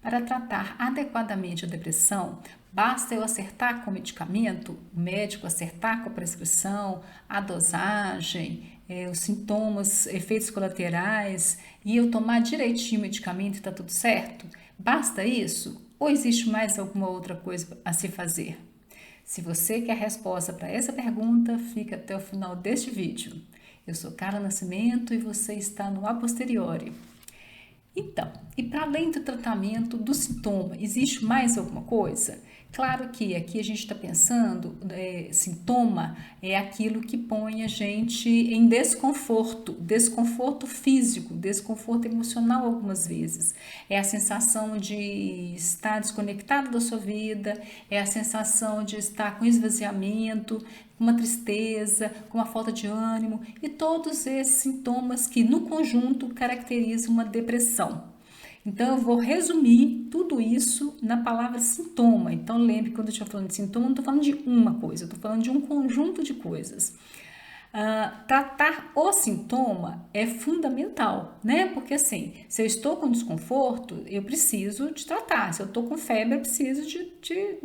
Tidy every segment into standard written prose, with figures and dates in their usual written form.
Para tratar adequadamente a depressão, basta eu acertar com o medicamento, o médico acertar com a prescrição, a dosagem, os sintomas, efeitos colaterais e eu tomar direitinho o medicamento e está tudo certo? Basta isso? Ou existe mais alguma outra coisa a se fazer? Se você quer a resposta para essa pergunta, fica até o final deste vídeo. Eu sou Carla Nascimento e você está no A Posteriori. Então, e para além do tratamento do sintoma, existe mais alguma coisa? Claro que aqui a gente está pensando, sintoma é aquilo que põe a gente em desconforto, desconforto físico, desconforto emocional algumas vezes. É a sensação de estar desconectado da sua vida, é a sensação de estar com esvaziamento, com uma tristeza, com uma falta de ânimo e todos esses sintomas que no conjunto caracterizam uma depressão. Então eu vou resumir tudo isso na palavra sintoma. Então lembre que quando eu estiver falando de sintoma, não estou falando de uma coisa, eu estou falando de um conjunto de coisas. Tratar o sintoma é fundamental, né? Porque assim, se eu estou com desconforto, eu preciso de tratar. Se eu estou com febre, eu preciso de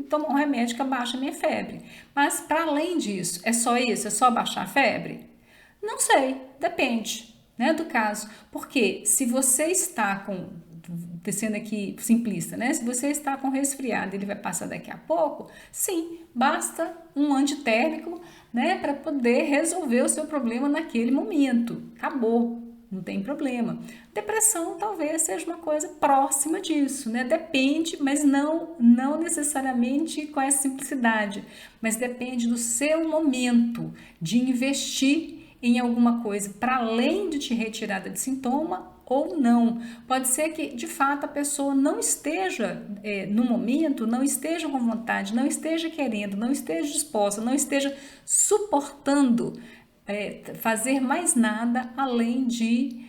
tomar um remédio que abaixa a minha febre. Mas para além disso, é só isso? É só abaixar a febre? Não sei, depende, né, do caso. Porque se você está com, sendo aqui simplista, né? Se você está com resfriado, ele vai passar daqui a pouco, sim, basta um antitérmico, né, para poder resolver o seu problema naquele momento. Acabou, não tem problema. Depressão talvez seja uma coisa próxima disso, né? Depende, mas não necessariamente com essa simplicidade, mas depende do seu momento de investir em alguma coisa para além de te retirar de sintoma ou não. Pode ser que de fato a pessoa não esteja no momento, não esteja com vontade, não esteja querendo, não esteja disposta, não esteja suportando fazer mais nada além de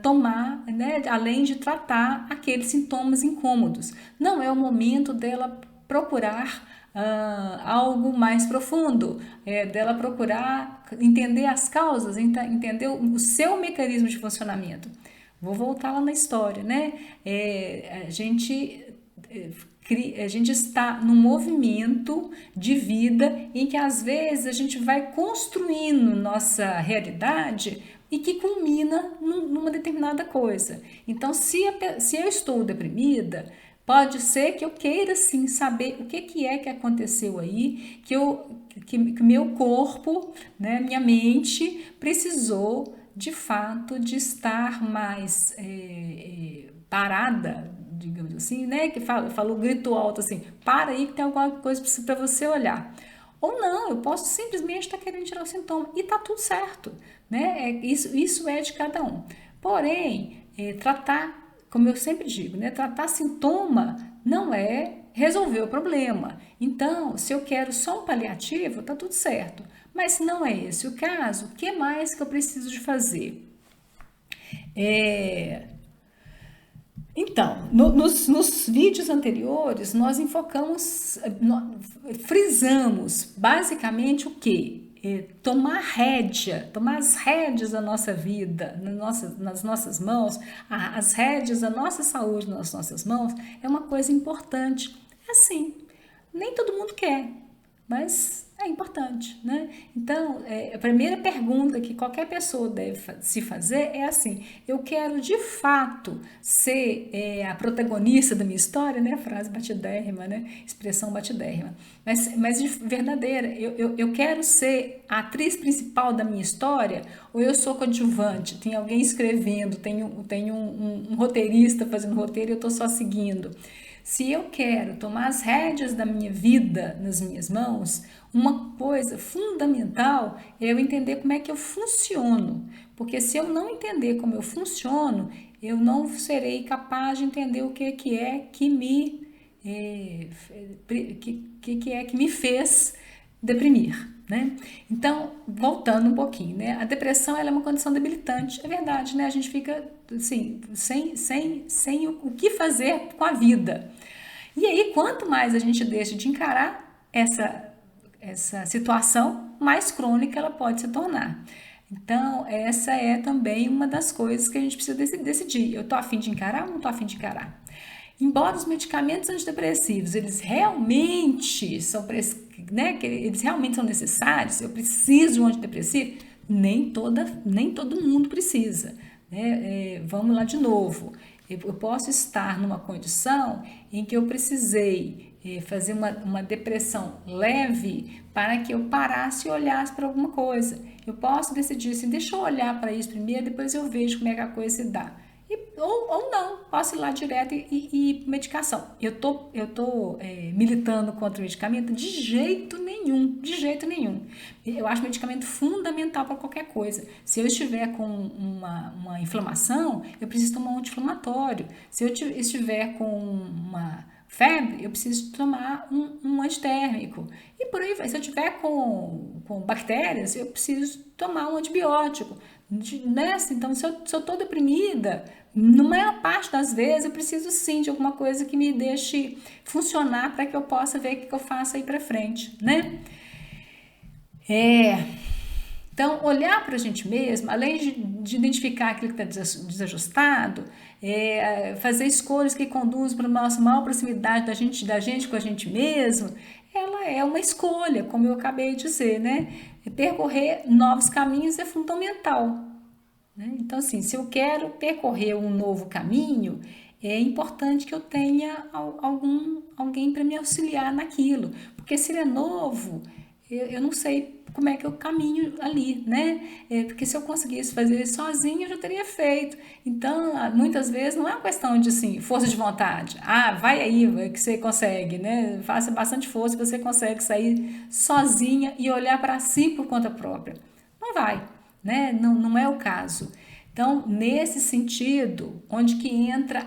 tomar, né, além de tratar aqueles sintomas incômodos. Não é o momento dela procurar algo mais profundo, dela procurar entender as causas, entender o seu mecanismo de funcionamento. Vou voltar lá na história, né? A gente está num movimento de vida em que às vezes a gente vai construindo nossa realidade e que culmina numa determinada coisa. Então, se eu estou deprimida, pode ser que eu queira sim saber o que é que aconteceu aí, que meu corpo, né, minha mente precisou de fato de estar mais parada, digamos assim, né? Que falou, gritou alto assim, para aí que tem alguma coisa para você olhar. Ou não, eu posso simplesmente estar querendo tirar o sintoma e tá tudo certo, né? Isso é de cada um. Porém, tratar, como eu sempre digo, né? Tratar sintoma não é resolver o problema. Então, se eu quero só um paliativo, tá tudo certo. Mas se não é esse o caso, o que mais que eu preciso de fazer? Então, nos vídeos anteriores, nós frisamos basicamente o quê? Tomar as rédeas da nossa vida nas nossas mãos, as rédeas da nossa saúde nas nossas mãos, é uma coisa importante. É assim, nem todo mundo quer, mas é importante, né? Então, a primeira pergunta que qualquer pessoa deve se fazer é assim: eu quero de fato ser a protagonista da minha história, né? Frase batidérrima, né? Expressão batidérrima. Mas de verdadeira, eu quero ser a atriz principal da minha história ou eu sou coadjuvante? Tem alguém escrevendo, tem um roteirista fazendo roteiro e eu estou só seguindo. Se eu quero tomar as rédeas da minha vida nas minhas mãos, uma coisa fundamental é eu entender como é que eu funciono. Porque se eu não entender como eu funciono, eu não serei capaz de entender o que é que me fez deprimir, né? Então, voltando um pouquinho, né? A depressão ela é uma condição debilitante, é verdade, né? A gente fica assim, sem o que fazer com a vida. E aí, quanto mais a gente deixa de encarar essa situação, mais crônica ela pode se tornar. Então, essa é também uma das coisas que a gente precisa decidir. Eu tô a fim de encarar ou não tô a fim de encarar? Embora os medicamentos antidepressivos, eles realmente são, né, que eles realmente são necessários, eu preciso de um antidepressivo, nem todo mundo precisa, né? Vamos lá de novo. Eu posso estar numa condição em que eu precisei fazer uma depressão leve para que eu parasse e olhasse para alguma coisa. Eu posso decidir assim, deixa eu olhar para isso primeiro, depois eu vejo como é que a coisa se dá. Ou não, posso ir lá direto e ir medicação. Eu tô militando contra o medicamento? De jeito nenhum, de jeito nenhum. Eu acho medicamento fundamental para qualquer coisa. Se eu estiver com uma inflamação, eu preciso tomar um anti-inflamatório. Se eu estiver com uma febre, eu preciso tomar um antitérmico. E por aí vai. Se eu tiver com bactérias, eu preciso tomar um antibiótico. Nessa, então, se eu estou deprimida, na maior parte das vezes eu preciso sim de alguma coisa que me deixe funcionar para que eu possa ver o que eu faço aí para frente, né? Então, olhar para a gente mesmo, além de identificar aquilo que está desajustado, fazer escolhas que conduzem para a nossa maior proximidade da gente com a gente mesmo, ela é uma escolha, como eu acabei de dizer, né? Percorrer novos caminhos é fundamental, né? Então, assim, se eu quero percorrer um novo caminho, é importante que eu tenha alguém para me auxiliar naquilo, porque se ele é novo, eu não sei como é que eu caminho ali, né? Porque se eu conseguisse fazer isso sozinha, eu já teria feito. Então, muitas vezes não é uma questão de assim, força de vontade. Ah, vai aí, vai que você consegue, né? Faça bastante força, você consegue sair sozinha e olhar para si por conta própria. Não vai, né? Não é o caso. Então, nesse sentido, onde que entra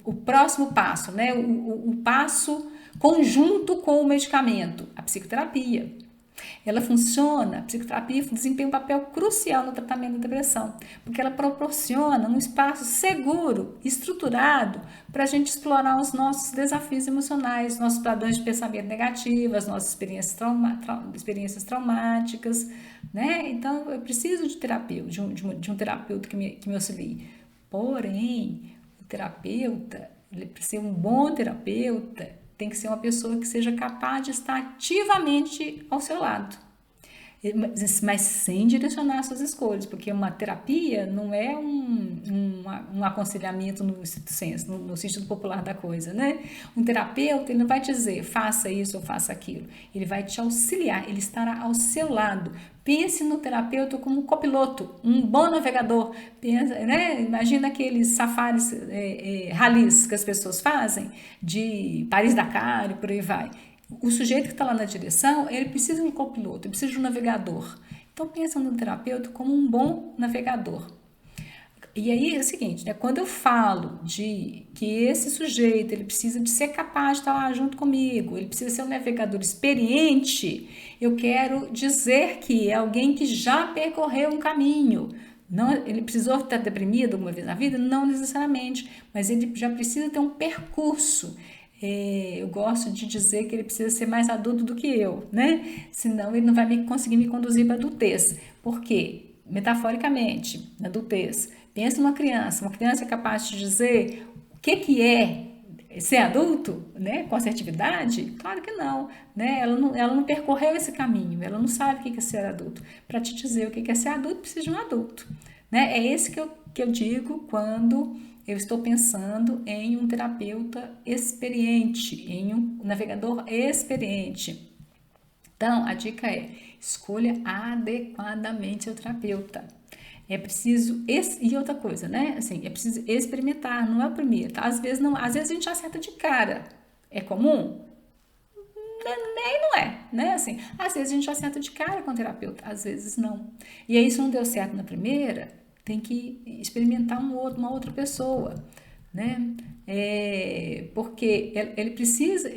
o próximo passo, né? O passo conjunto com o medicamento, a psicoterapia. Ela funciona, a psicoterapia desempenha um papel crucial no tratamento da depressão, porque ela proporciona um espaço seguro, estruturado, para a gente explorar os nossos desafios emocionais, nossos padrões de pensamento negativo, as nossas experiências traumáticas, né? Então, eu preciso de terapeuta, de um terapeuta que me auxilie. Porém, o terapeuta, ele precisa ser um bom terapeuta, tem que ser uma pessoa que seja capaz de estar ativamente ao seu lado, mas sem direcionar suas escolhas, porque uma terapia não é um aconselhamento no senso, no sentido popular da coisa, né? Um terapeuta, ele não vai te dizer faça isso ou faça aquilo, ele vai te auxiliar, ele estará ao seu lado. Pense no terapeuta como um copiloto, um bom navegador. Pensa, né? Imagina aqueles safaris, ralis que as pessoas fazem, de Paris-Dakar e por aí vai. O sujeito que está lá na direção, ele precisa de um copiloto, ele precisa de um navegador. Então, pensa no terapeuta como um bom navegador. E aí é o seguinte, né? Quando eu falo de que esse sujeito ele precisa de ser capaz de estar lá junto comigo, ele precisa ser um navegador experiente, eu quero dizer que é alguém que já percorreu um caminho. Não, ele precisou estar deprimido alguma vez na vida? Não necessariamente, mas ele já precisa ter um percurso. Eu gosto de dizer que ele precisa ser mais adulto do que eu, né? Senão ele não vai conseguir me conduzir para a adultez. Por quê? Metaforicamente, na adultez. Pensa numa criança. Uma criança é capaz de dizer o que é ser adulto, né? Com assertividade? Claro que não, né? Ela não percorreu esse caminho. Ela não sabe o que é ser adulto. Para te dizer o que é ser adulto, precisa de um adulto, né? É esse que eu digo quando eu estou pensando em um terapeuta experiente, em um navegador experiente. Então, a dica é: escolha adequadamente o terapeuta. É preciso, e outra coisa, né? Assim, é preciso experimentar, não é o primeiro, tá? Às vezes a gente acerta de cara. É comum? Nem não é, né? Assim, às vezes a gente acerta de cara com o terapeuta, às vezes não. E aí, se não deu certo na primeira, tem que experimentar uma outra pessoa, né? Porque ele precisa,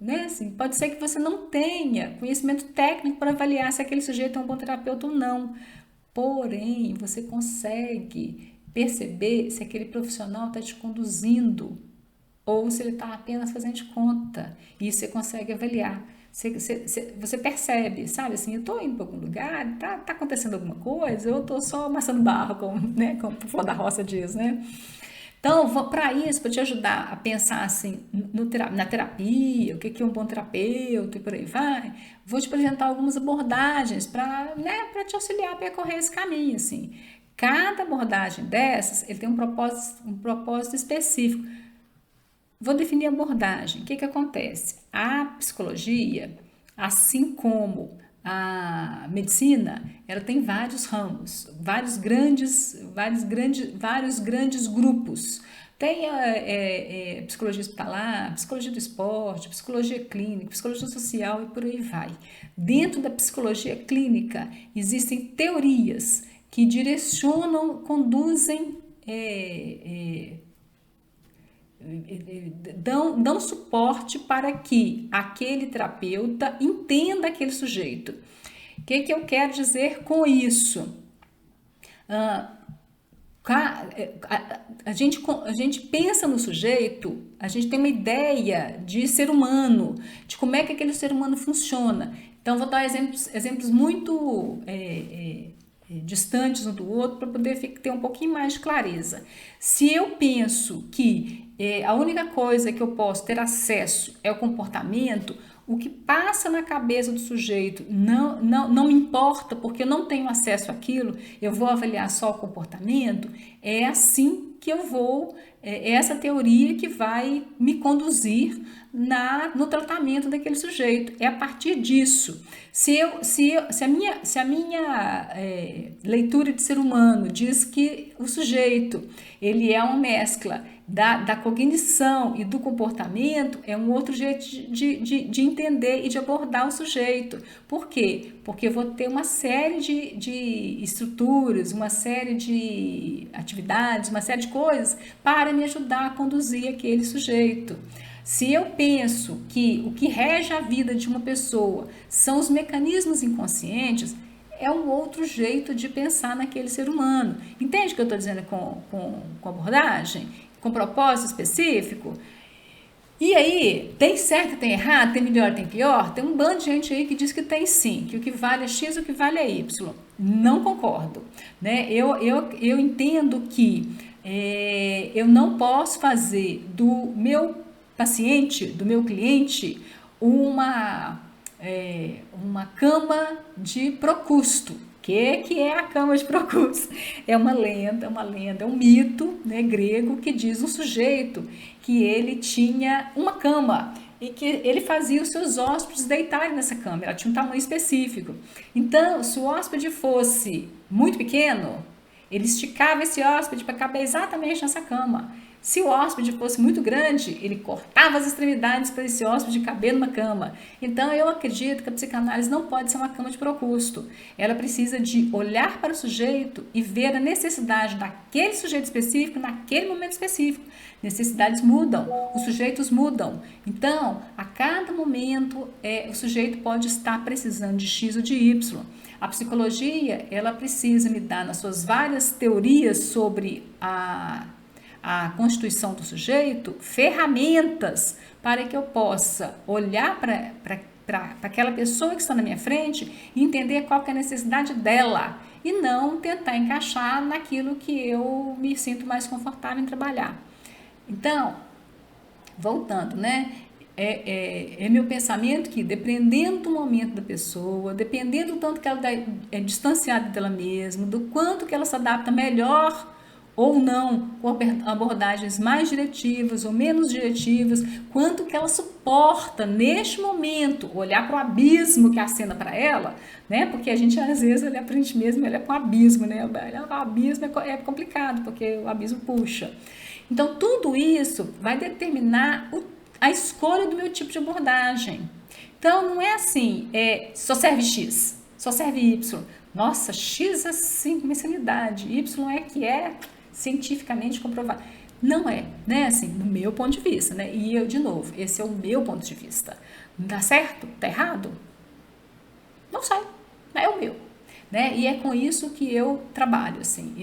né? Assim, pode ser que você não tenha conhecimento técnico para avaliar se aquele sujeito é um bom terapeuta ou não. Porém, você consegue perceber se aquele profissional está te conduzindo ou se ele está apenas fazendo de conta. E você consegue avaliar. Você percebe, sabe assim, eu estou indo para algum lugar, tá acontecendo alguma coisa, eu estou só amassando barro, como o Flor da Roça diz, né? Então, para isso, para te ajudar a pensar assim na terapia, o que é um bom terapeuta e por aí vai, vou te apresentar algumas abordagens para, né, para te auxiliar a percorrer esse caminho, assim. Cada abordagem dessas, ele tem um propósito específico. Vou definir a abordagem. O que acontece? A psicologia, assim como a medicina, ela tem vários ramos, vários grandes grupos. Tem psicologia hospitalar, psicologia do esporte, psicologia clínica, psicologia social e por aí vai. Dentro da psicologia clínica, existem teorias que direcionam, conduzem, dão suporte para que aquele terapeuta entenda aquele sujeito. O que eu quero dizer com isso? A gente pensa no sujeito, a gente tem uma ideia de ser humano, de como é que aquele ser humano funciona. Então, vou dar exemplos muito distantes um do outro para poder ter um pouquinho mais de clareza. Se eu penso que a única coisa que eu posso ter acesso é o comportamento, o que passa na cabeça do sujeito não me importa, porque eu não tenho acesso àquilo, eu vou avaliar só o comportamento, é assim que eu vou, é essa teoria que vai me conduzir no tratamento daquele sujeito. É a partir disso. Se a minha leitura de ser humano diz que o sujeito ele é uma mescla da cognição e do comportamento, é um outro jeito de entender e de abordar o sujeito. Por quê? Porque eu vou ter uma série de estruturas, uma série de atividades, uma série de coisas para me ajudar a conduzir aquele sujeito. Se eu penso que o que rege a vida de uma pessoa são os mecanismos inconscientes, é um outro jeito de pensar naquele ser humano. Entende o que eu estou dizendo com abordagem? Com propósito específico? E aí, tem certo, tem errado, tem melhor, tem pior? Tem um bando de gente aí que diz que tem sim, que o que vale é X, o que vale é Y. Não concordo, né? Eu entendo que eu não posso fazer do meu paciente, do meu cliente, uma cama de Procusto. O que é a cama de Procusto? É uma lenda, é um mito, né, grego que diz um sujeito que ele tinha uma cama e que ele fazia os seus hóspedes deitarem nessa cama. Ela tinha um tamanho específico. Então, se o hóspede fosse muito pequeno, ele esticava esse hóspede para caber exatamente nessa cama. Se o hóspede fosse muito grande, ele cortava as extremidades para esse hóspede caber numa cama. Então, eu acredito que a psicanálise não pode ser uma cama de Procusto. Ela precisa de olhar para o sujeito e ver a necessidade daquele sujeito específico naquele momento específico. Necessidades mudam, os sujeitos mudam. Então, a cada momento, o sujeito pode estar precisando de X ou de Y. A psicologia, ela precisa me dar nas suas várias teorias sobre a constituição do sujeito, ferramentas para que eu possa olhar para aquela pessoa que está na minha frente e entender qual que é a necessidade dela e não tentar encaixar naquilo que eu me sinto mais confortável em trabalhar. Então, voltando, né? É meu pensamento que, dependendo do momento da pessoa, dependendo do tanto que ela é distanciada dela mesma, do quanto que ela se adapta melhor ou não, com abordagens mais diretivas ou menos diretivas, quanto que ela suporta neste momento olhar para o abismo que acena para ela, né? Porque a gente às vezes olha para a gente mesmo, olha para o abismo, né? Olhar para o abismo é complicado, porque o abismo puxa. Então, tudo isso vai determinar a escolha do meu tipo de abordagem. Então, não é assim, só serve X, só serve Y. Nossa, X é sim uma insanidade, Y é que é cientificamente comprovado. Não é, né? Assim, no meu ponto de vista, né? E eu, de novo, esse é o meu ponto de vista. Dá certo? Tá errado? Não sei, é o meu. Né? E é com isso que eu trabalho, assim,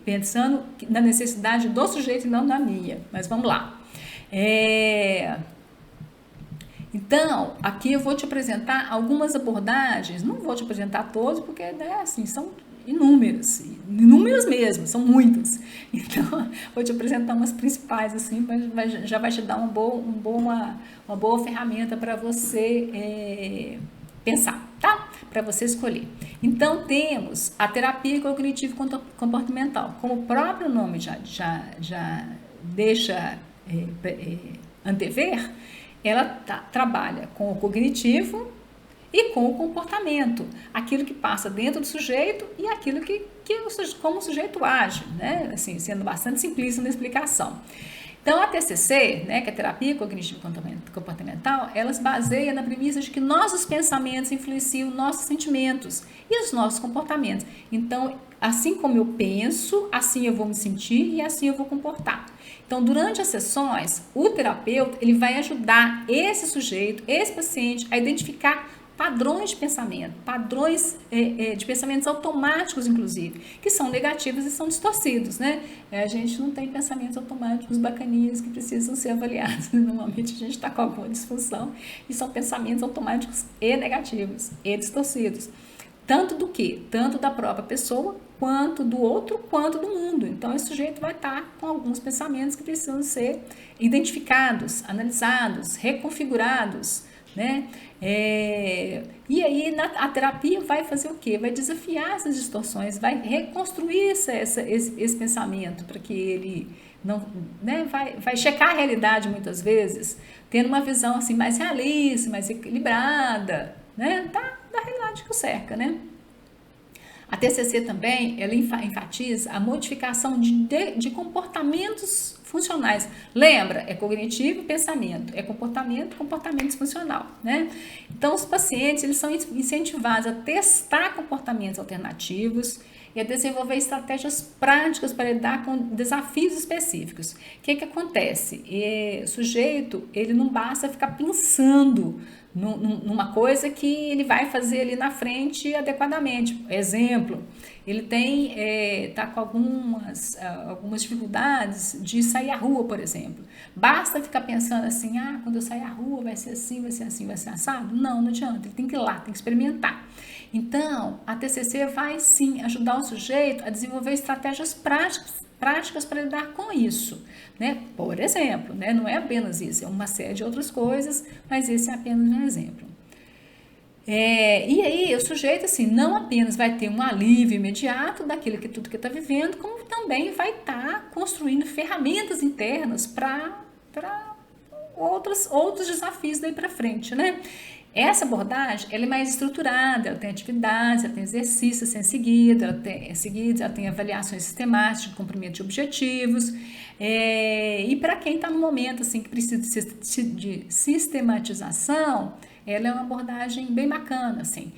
pensando na necessidade do sujeito e não na minha. Mas vamos lá. Então, aqui eu vou te apresentar algumas abordagens, não vou te apresentar todos, porque, né, assim, são inúmeras, inúmeras mesmo, são muitas. Então, vou te apresentar umas principais, assim, já vai te dar uma boa ferramenta para você pensar, tá? Para você escolher. Então, temos a terapia cognitivo-comportamental. Como o próprio nome já deixa antever, ela trabalha com o cognitivo e com o comportamento, aquilo que passa dentro do sujeito e aquilo como o sujeito age, né? Assim, sendo bastante simplista na explicação. Então, a TCC, né, que é a terapia cognitivo-comportamental, ela se baseia na premissa de que nossos pensamentos influenciam nossos sentimentos e os nossos comportamentos. Então, assim como eu penso, assim eu vou me sentir e assim eu vou comportar. Então, durante as sessões, o terapeuta ele vai ajudar esse sujeito, esse paciente, a identificar padrões de pensamento, padrões de pensamentos automáticos, inclusive, que são negativos e são distorcidos, né? A gente não tem pensamentos automáticos bacaninhos que precisam ser avaliados. Normalmente a gente está com alguma disfunção e são pensamentos automáticos e negativos e distorcidos. Tanto do que? Tanto da própria pessoa, quanto do outro, quanto do mundo. Então, esse sujeito vai estar com alguns pensamentos que precisam ser identificados, analisados, reconfigurados, né? E aí a terapia vai fazer o quê? Vai desafiar essas distorções, vai reconstruir esse pensamento para que ele não, né, vai checar a realidade muitas vezes, tendo uma visão assim mais realista, mais equilibrada, né, da realidade que o cerca, né? A TCC também, ela enfatiza a modificação de comportamentos funcionais. Lembra? É cognitivo e pensamento. É comportamento disfuncional, né? Então, os pacientes, eles são incentivados a testar comportamentos alternativos e a desenvolver estratégias práticas para lidar com desafios específicos. O que acontece? O sujeito, ele não basta ficar pensando numa coisa que ele vai fazer ali na frente adequadamente. Exemplo, ele tá com algumas dificuldades de sair à rua, por exemplo. Basta ficar pensando assim, quando eu sair à rua vai ser assim, vai ser assim, vai ser assado? Não adianta, ele tem que ir lá, tem que experimentar. Então, a TCC vai sim ajudar o sujeito a desenvolver estratégias práticas para lidar com isso, né? Por exemplo, né? Não é apenas isso, é uma série de outras coisas, mas esse é apenas um exemplo. E aí o sujeito assim não apenas vai ter um alívio imediato daquilo que tudo que está vivendo, como também vai estar construindo ferramentas internas para outros desafios daí para frente, né? Essa abordagem ela é mais estruturada, ela tem atividades, ela tem exercícios a ser seguidos, ela tem avaliações sistemáticas de cumprimento de objetivos. E para quem está no momento assim, que precisa de sistematização, ela é uma abordagem bem bacana. Assim.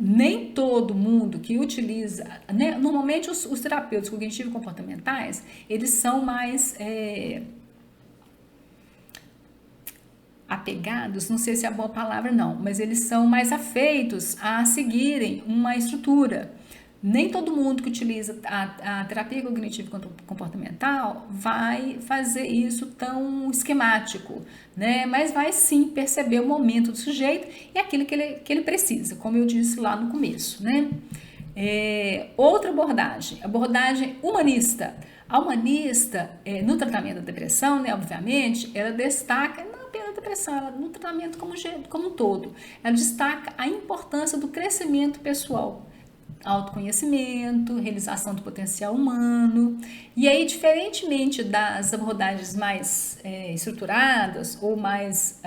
Nem todo mundo que utiliza, né? Normalmente os terapeutas cognitivo-comportamentais, eles são mais apegados, não sei se é a boa palavra não, mas eles são mais afeitos a seguirem uma estrutura. Nem todo mundo que utiliza a terapia cognitivo-comportamental vai fazer isso tão esquemático, né? Mas vai sim perceber o momento do sujeito e aquilo que ele precisa, como eu disse lá no começo, né? Outra abordagem humanista. A humanista, no tratamento da depressão, né, obviamente, ela destaca a depressão, ela, no tratamento como um todo, ela destaca a importância do crescimento pessoal, autoconhecimento, realização do potencial humano. E aí, diferentemente das abordagens mais estruturadas ou mais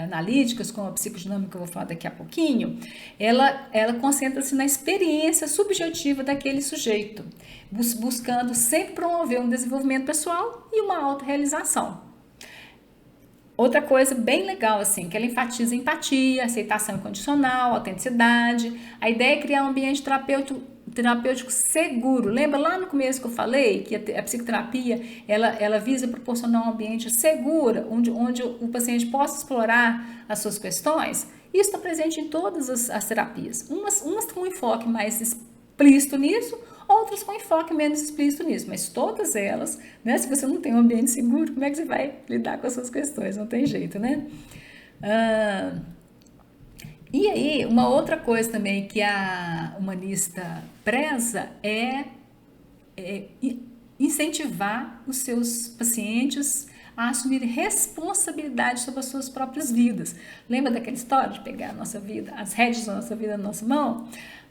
analíticas, como a psicodinâmica que eu vou falar daqui a pouquinho, ela concentra-se na experiência subjetiva daquele sujeito, buscando sempre promover um desenvolvimento pessoal e uma autorrealização. Outra coisa bem legal, assim, que ela enfatiza empatia, aceitação incondicional, autenticidade. A ideia é criar um ambiente terapêutico seguro. Lembra lá no começo que eu falei que a psicoterapia, ela visa proporcionar um ambiente seguro, onde o paciente possa explorar as suas questões? Isso está presente em todas as terapias. Umas com enfoque mais explícito nisso, outras com enfoque menos explícito nisso, mas todas elas, né, se você não tem um ambiente seguro, como é que você vai lidar com as suas questões? Não tem jeito, né? E aí, uma outra coisa também que a humanista preza é incentivar os seus pacientes a assumir responsabilidade sobre as suas próprias vidas. Lembra daquela história de pegar a nossa vida, as rédeas da nossa vida na nossa mão?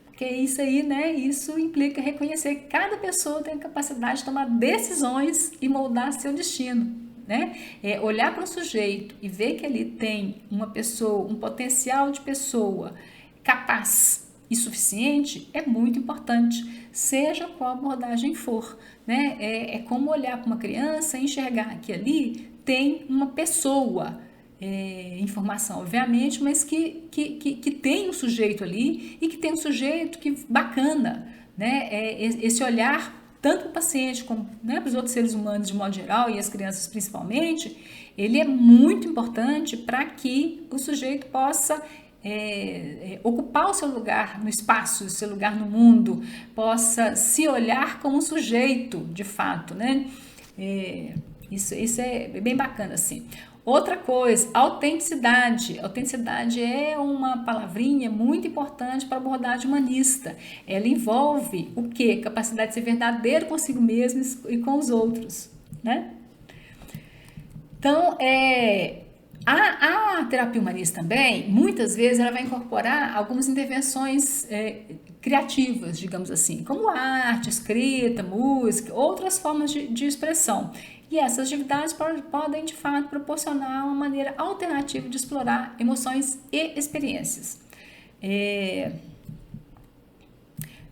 Porque isso aí, né? Isso implica reconhecer que cada pessoa tem a capacidade de tomar decisões e moldar seu destino. Né? Olhar para o sujeito e ver que ele tem uma pessoa, um potencial de pessoa capaz e suficiente é muito importante, seja qual abordagem for. Né? Como olhar para uma criança e enxergar que ali tem uma pessoa, informação, obviamente, mas que tem um sujeito ali e que tem um sujeito que bacana. Né? Esse olhar tanto para o paciente como, né, para os outros seres humanos de modo geral e as crianças principalmente, ele é muito importante para que o sujeito possa ocupar o seu lugar no espaço, o seu lugar no mundo, possa se olhar como um sujeito de fato, né? Isso é bem bacana, assim. Outra coisa, autenticidade. Autenticidade é uma palavrinha muito importante para a abordagem humanista. Ela envolve o quê? Capacidade de ser verdadeiro consigo mesmo e com os outros, né? Então, a terapia humanista também, muitas vezes, ela vai incorporar algumas intervenções criativas, digamos assim, como arte, escrita, música, outras formas de expressão. E essas atividades podem, de fato, proporcionar uma maneira alternativa de explorar emoções e experiências.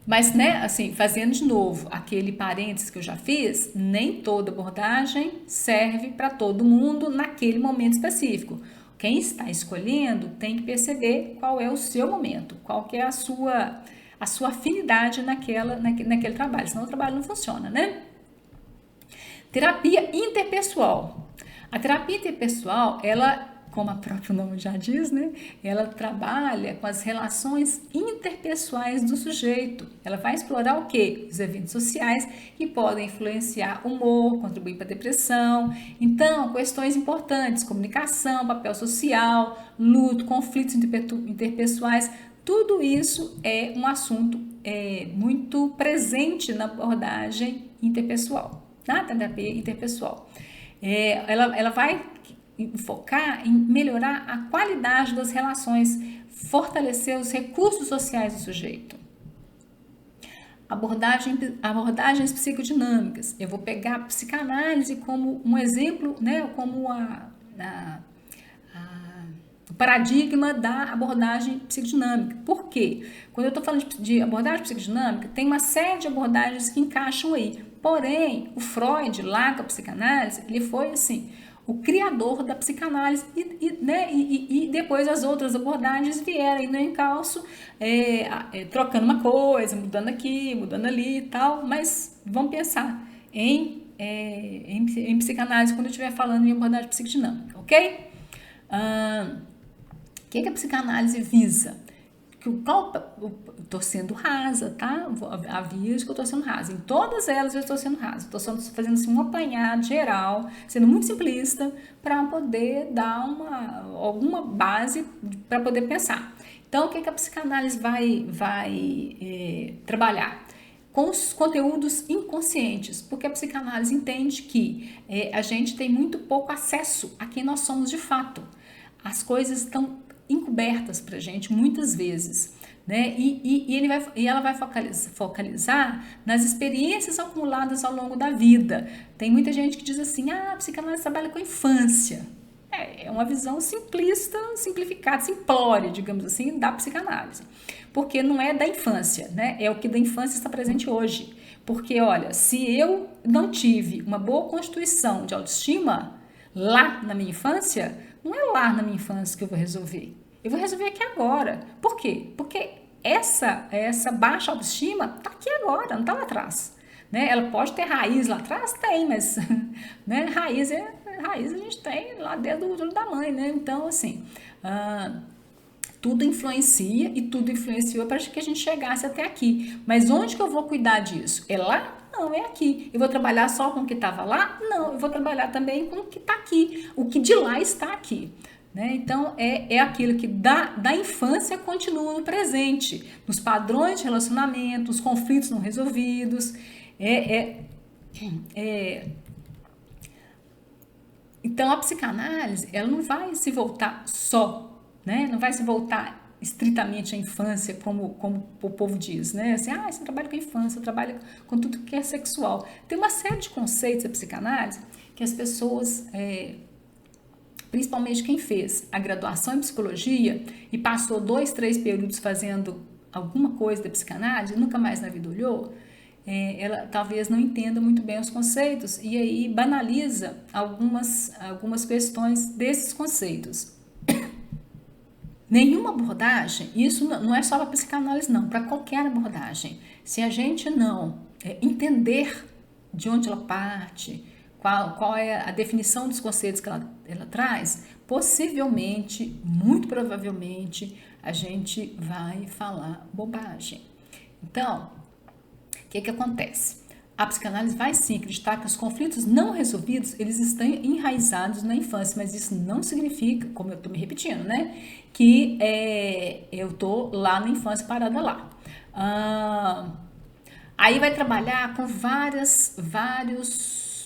Mas, né, assim, fazendo de novo aquele parênteses que eu já fiz, nem toda abordagem serve para todo mundo naquele momento específico. Quem está escolhendo tem que perceber qual é o seu momento, qual que é a sua afinidade naquele trabalho, senão o trabalho não funciona, né? Terapia interpessoal. A terapia interpessoal, ela, como o próprio nome já diz, né? Ela trabalha com as relações interpessoais do sujeito. Ela vai explorar o quê? Os eventos sociais que podem influenciar o humor, contribuir para a depressão. Então, questões importantes, comunicação, papel social, luto, conflitos interpessoais, tudo isso é um assunto muito presente na abordagem interpessoal. Na terapia interpessoal. Ela vai focar em melhorar a qualidade das relações, fortalecer os recursos sociais do sujeito. Abordagens psicodinâmicas. Eu vou pegar a psicanálise como um exemplo, né, como o paradigma da abordagem psicodinâmica. Por quê? Quando eu estou falando de abordagem psicodinâmica, tem uma série de abordagens que encaixam aí. Porém, o Freud, lá com a psicanálise, ele foi assim, o criador da psicanálise e depois as outras abordagens vieram aí no encalço, trocando uma coisa, mudando aqui, mudando ali e tal, mas vamos pensar em psicanálise quando eu estiver falando em abordagem psicodinâmica, ok? O que a psicanálise visa? Estou sendo rasa, tá? Aviso que eu estou sendo rasa. Em todas elas eu estou sendo rasa. Estou fazendo assim, um apanhado geral, sendo muito simplista, para poder dar alguma base para poder pensar. Então, o que a psicanálise vai trabalhar? Com os conteúdos inconscientes, porque a psicanálise entende que a gente tem muito pouco acesso a quem nós somos de fato. As coisas estão encobertas para a gente muitas vezes, né? E ela vai focalizar nas experiências acumuladas ao longo da vida. Tem muita gente que diz assim, a psicanálise trabalha com a infância. É uma visão simplista, simplificada, simplória, digamos assim, da psicanálise. Porque não é da infância, né? É o que da infância está presente hoje. Porque, olha, se eu não tive uma boa constituição de autoestima lá na minha infância, não é lá na minha infância que eu vou resolver. Eu vou resolver aqui agora. Por quê? Porque essa baixa autoestima está aqui agora, não está lá atrás. Né? Ela pode ter raiz lá atrás? Tem, mas né? Raiz a gente tem lá desde o útero da mãe. Né? Então, assim, tudo influencia e tudo influenciou para que a gente chegasse até aqui. Mas onde que eu vou cuidar disso? É lá? Não, é aqui. Eu vou trabalhar só com o que estava lá? Não, eu vou trabalhar também com o que está aqui. O que de lá está aqui. né? Então, é aquilo que da infância continua no presente, nos padrões de relacionamento, os conflitos não resolvidos. Então, a psicanálise, ela não vai se voltar só, né? Não vai se voltar estritamente à infância, como o povo diz, né? Assim, você trabalha com a infância, trabalha com tudo que é sexual. Tem uma série de conceitos da psicanálise que as pessoas, principalmente quem fez a graduação em psicologia e passou 2, 3 períodos fazendo alguma coisa da psicanálise, nunca mais na vida olhou, ela talvez não entenda muito bem os conceitos e aí banaliza algumas questões desses conceitos. Nenhuma abordagem, isso não é só para psicanálise não, para qualquer abordagem. Se a gente não entender de onde ela parte, qual é a definição dos conceitos que ela traz, possivelmente, muito provavelmente, a gente vai falar bobagem. Então, o que acontece? A psicanálise vai sim acreditar que os conflitos não resolvidos, eles estão enraizados na infância, mas isso não significa, como eu estou me repetindo, né, que eu estou lá na infância parada lá. Aí vai trabalhar com vários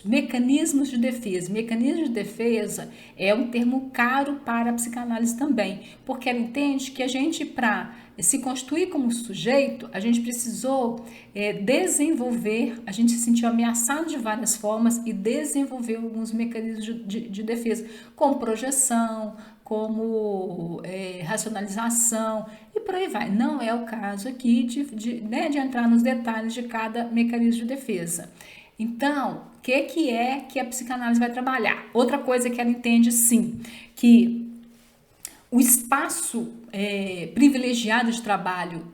mecanismos de defesa. Mecanismo de defesa é um termo caro para a psicanálise também, porque ela entende que a gente, para se constituir como sujeito, a gente precisou desenvolver, a gente se sentiu ameaçado de várias formas e desenvolveu alguns mecanismos de defesa, como projeção, como racionalização e por aí vai. Não é o caso aqui de entrar nos detalhes de cada mecanismo de defesa. Então, o que é que a psicanálise vai trabalhar? Outra coisa que ela entende, sim, que o espaço privilegiado de trabalho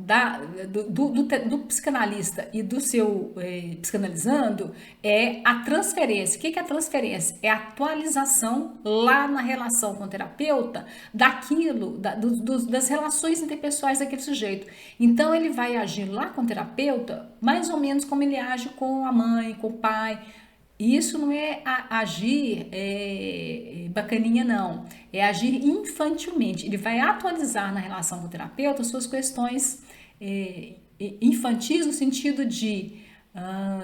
do psicanalista e do seu psicanalizando é a transferência. O que é a transferência? É a atualização lá na relação com o terapeuta daquilo, das relações interpessoais daquele sujeito. Então, ele vai agir lá com o terapeuta mais ou menos como ele age com a mãe, com o pai. Isso não é agir bacaninha, não. É agir infantilmente. Ele vai atualizar na relação com o terapeuta suas questões infantis no sentido de...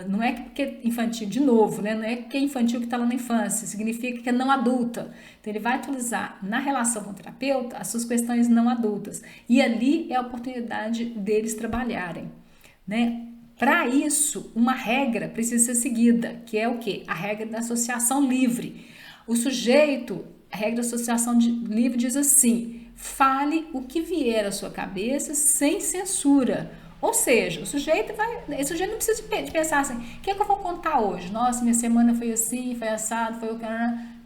não é porque é infantil, de novo, né? Não é porque é infantil que está lá na infância. Significa que é não adulta. Então, ele vai atualizar na relação com o terapeuta as suas questões não adultas. E ali é a oportunidade deles trabalharem, né? Para isso, uma regra precisa ser seguida, que é o quê? A regra da associação livre. O sujeito, a regra da associação livre diz assim: fale o que vier à sua cabeça sem censura. Ou seja, esse sujeito não precisa de pensar assim: o que é que eu vou contar hoje? Nossa, minha semana foi assim, foi assado, foi o que...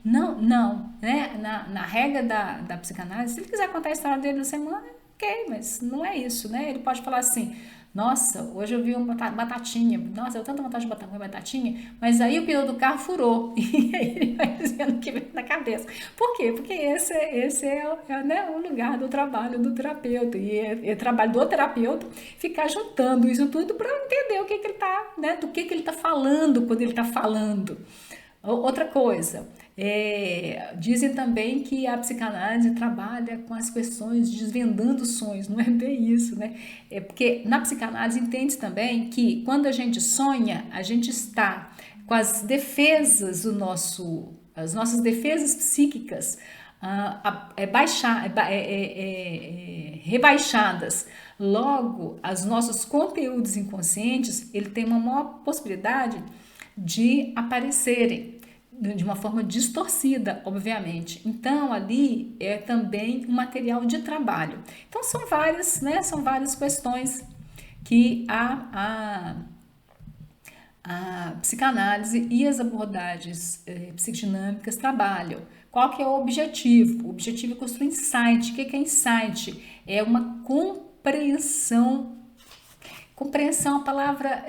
Não, né? Na regra da psicanálise, se ele quiser contar a história dele na semana, ok, mas não é isso, né? Ele pode falar assim: nossa, hoje eu vi uma batatinha. Nossa, eu tenho tanta vontade de comer batatinha, mas aí o pneu do carro furou. E aí ele vai dizendo o que vem na cabeça. Por quê? Porque esse né, o lugar do trabalho do terapeuta. E é trabalho do terapeuta ficar juntando isso tudo para entender o que ele tá, né? Do que ele tá falando quando ele tá falando. Outra coisa, dizem também que a psicanálise trabalha com as questões de desvendando sonhos, não é bem isso, né? É porque na psicanálise entende também que quando a gente sonha, a gente está com as defesas as nossas defesas psíquicas rebaixadas. Logo, os nossos conteúdos inconscientes, ele tem uma maior possibilidade de aparecerem de uma forma distorcida, obviamente. Então, ali é também um material de trabalho. Então, são várias questões que a psicanálise e as abordagens psicodinâmicas trabalham. Qual que é o objetivo? O objetivo é construir insight. O que é insight? É uma compreensão. Compreensão, a palavra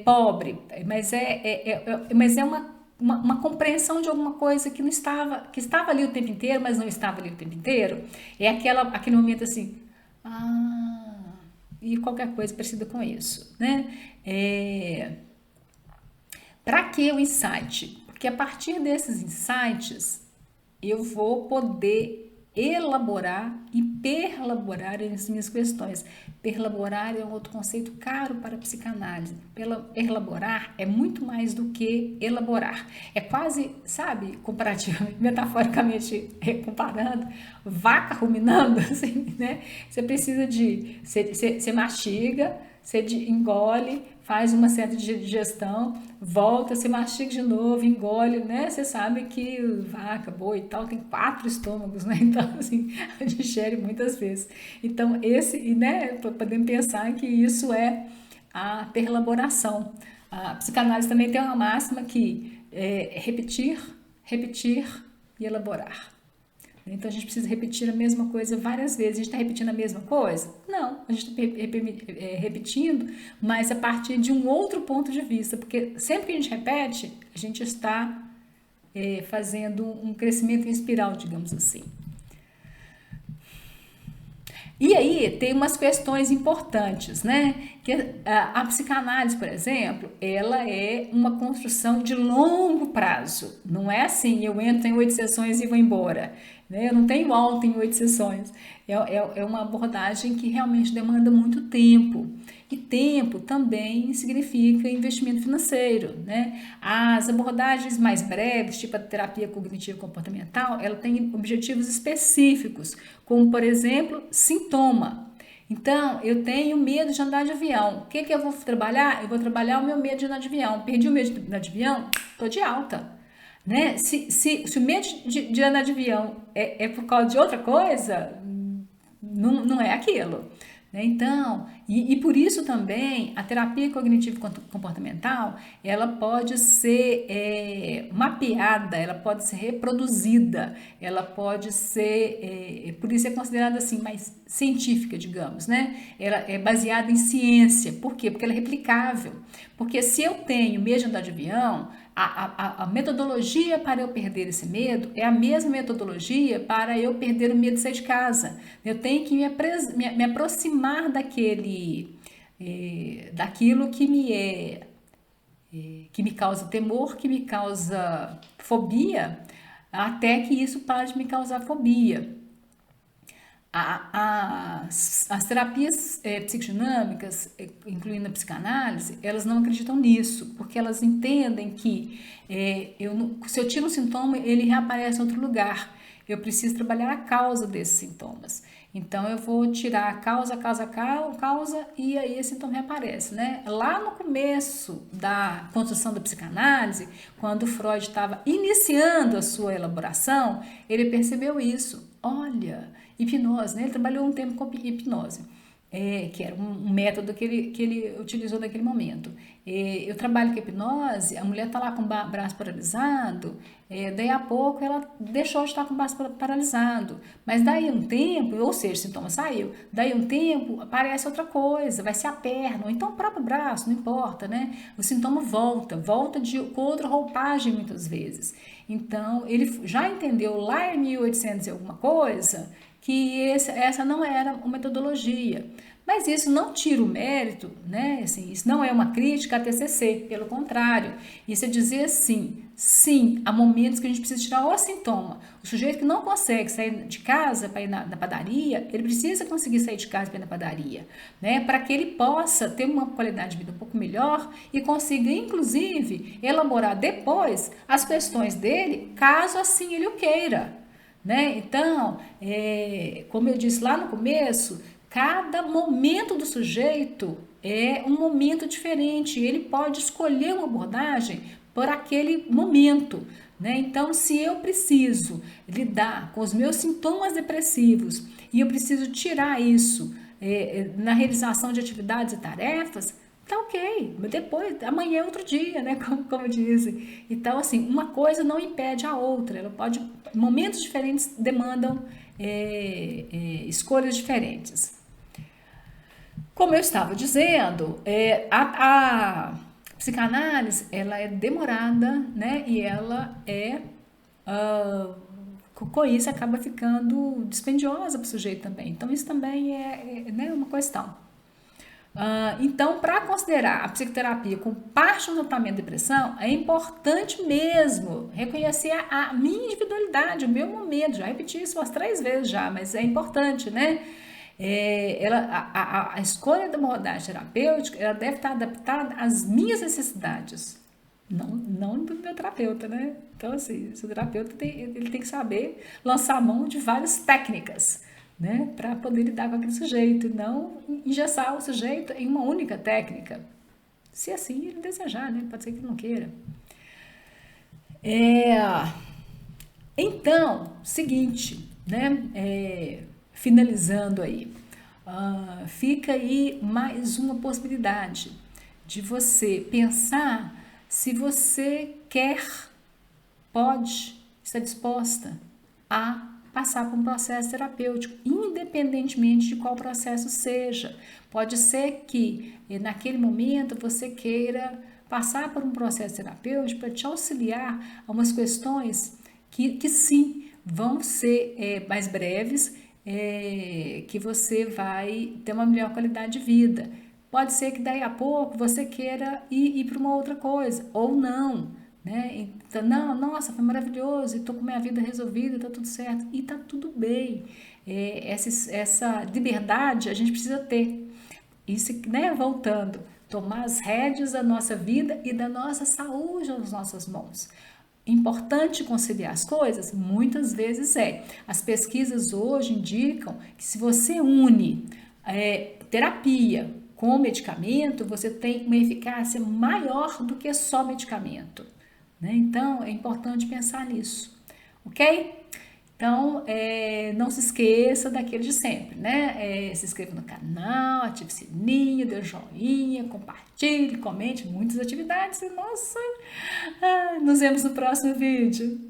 pobre, mas é uma compreensão de alguma coisa que estava ali o tempo inteiro, mas não estava ali o tempo inteiro. É aquele momento assim, e qualquer coisa parecida com isso, né? Para que o insight? Porque a partir desses insights eu vou poder elaborar e perlaborar as minhas questões. Perlaborar é um outro conceito caro para a psicanálise. Perlaborar é muito mais do que elaborar. É quase, sabe, comparativamente, metaforicamente comparando, vaca ruminando, assim, né? Você precisa de, você mastiga, você engole, faz uma certa digestão, volta, você mastiga de novo, engole, né? Você sabe que vaca, boi e tal tem 4 estômagos, né? Então, assim, digere muitas vezes. Então, né? Podemos pensar que isso é a perlaboração. A psicanálise também tem uma máxima que é repetir, repetir e elaborar. Então a gente precisa repetir a mesma coisa várias vezes. A gente está repetindo a mesma coisa? Não, a gente está repetindo, mas a partir de um outro ponto de vista, porque sempre que a gente repete, a gente está fazendo um crescimento em espiral, digamos assim. E aí tem umas questões importantes, né? Que a psicanálise, por exemplo, ela é uma construção de longo prazo. Não é assim, eu entro em 8 sessões e vou embora. Né? Eu não tenho alta em 8 sessões. É uma abordagem que realmente demanda muito tempo. E tempo também significa investimento financeiro, né? As abordagens mais breves, tipo a terapia cognitivo comportamental, ela tem objetivos específicos, como, por exemplo, sintoma. Então, eu tenho medo de andar de avião. O que eu vou trabalhar? Eu vou trabalhar o meu medo de andar de avião. Perdi o medo de andar de avião? Estou de alta. Né? Se o medo de andar de avião é por causa de outra coisa, não é aquilo. Né? Então, e por isso também a terapia cognitivo-comportamental ela pode ser mapeada, ela pode ser reproduzida, ela pode ser, por isso é considerada assim mais científica, digamos, né? Ela é baseada em ciência. Por quê? Porque ela é replicável. Porque se eu tenho medo de andar de avião, a metodologia para eu perder esse medo é a mesma metodologia para eu perder o medo de sair de casa. Eu tenho que me aproximar daquilo que me causa temor, que me causa fobia, até que isso pare de me causar fobia. As terapias psicodinâmicas, incluindo a psicanálise, elas não acreditam nisso, porque elas entendem que se eu tiro um sintoma, ele reaparece em outro lugar. Eu preciso trabalhar a causa desses sintomas. Então, eu vou tirar a causa, e aí esse sintoma reaparece, né? Lá no começo da construção da psicanálise, quando Freud estava iniciando a sua elaboração, ele percebeu isso. Olha, hipnose, né? Ele trabalhou um tempo com hipnose. Que era um método que ele utilizou naquele momento. Eu trabalho com hipnose, a mulher está lá com o braço paralisado, daí a pouco ela deixou de estar com o braço paralisado, mas daí um tempo, ou seja, o sintoma saiu, daí um tempo aparece outra coisa, vai ser a perna, ou então o próprio braço, não importa, né? O sintoma volta com outra roupagem muitas vezes. Então, ele já entendeu lá em 1800 e alguma coisa, que essa não era uma metodologia. Mas isso não tira o mérito, né? Assim, isso não é uma crítica à TCC, pelo contrário. Isso é dizer assim, sim, há momentos que a gente precisa tirar o sintoma. O sujeito que não consegue sair de casa para ir na padaria, ele precisa conseguir sair de casa para ir na padaria, né? Para que ele possa ter uma qualidade de vida um pouco melhor e consiga, inclusive, elaborar depois as questões dele, caso assim ele o queira. Né? Então, como eu disse lá no começo, cada momento do sujeito é um momento diferente. Ele pode escolher uma abordagem por aquele momento. Né? Então, se eu preciso lidar com os meus sintomas depressivos e eu preciso tirar isso na realização de atividades e tarefas, tá ok, mas depois, amanhã é outro dia, né? Como dizem. Então, assim, uma coisa não impede a outra. Ela pode, momentos diferentes demandam escolhas diferentes. Como eu estava dizendo, a psicanálise ela é demorada, né? E ela com isso acaba ficando dispendiosa para o sujeito também. Então, isso também é né, uma questão. Então, para considerar a psicoterapia como parte do tratamento de depressão, é importante mesmo reconhecer a minha individualidade, o meu momento. Já repeti isso umas 3 vezes já, mas é importante, né? A escolha da abordagem terapêutica, ela deve estar adaptada às minhas necessidades, não do meu terapeuta, né? Então, assim, o terapeuta ele tem que saber lançar mão de várias técnicas, né? Para poder lidar com aquele sujeito, e não engessar o sujeito em uma única técnica. Se assim ele desejar, né? Pode ser que ele não queira. É, então, seguinte, né? Finalizando aí, fica aí mais uma possibilidade de você pensar se você quer, pode, está disposta a passar por um processo terapêutico, independentemente de qual processo seja. Pode ser que naquele momento você queira passar por um processo terapêutico para te auxiliar a umas questões que sim, vão ser mais breves, que você vai ter uma melhor qualidade de vida. Pode ser que daí a pouco você queira ir para uma outra coisa, ou não, né? Então, não, nossa, foi maravilhoso, estou com minha vida resolvida, está tudo certo, e está tudo bem. Essa liberdade a gente precisa ter. Isso, né? Voltando, tomar as rédeas da nossa vida e da nossa saúde nas nossas mãos. Importante conciliar as coisas? Muitas vezes é. As pesquisas hoje indicam que se você une terapia com medicamento, você tem uma eficácia maior do que só medicamento, né? Então, é importante pensar nisso, ok? Então, não se esqueça daquele de sempre, né? Se inscreva no canal, ative o sininho, dê joinha, compartilhe, comente muitas atividades. E, nossa, nos vemos no próximo vídeo.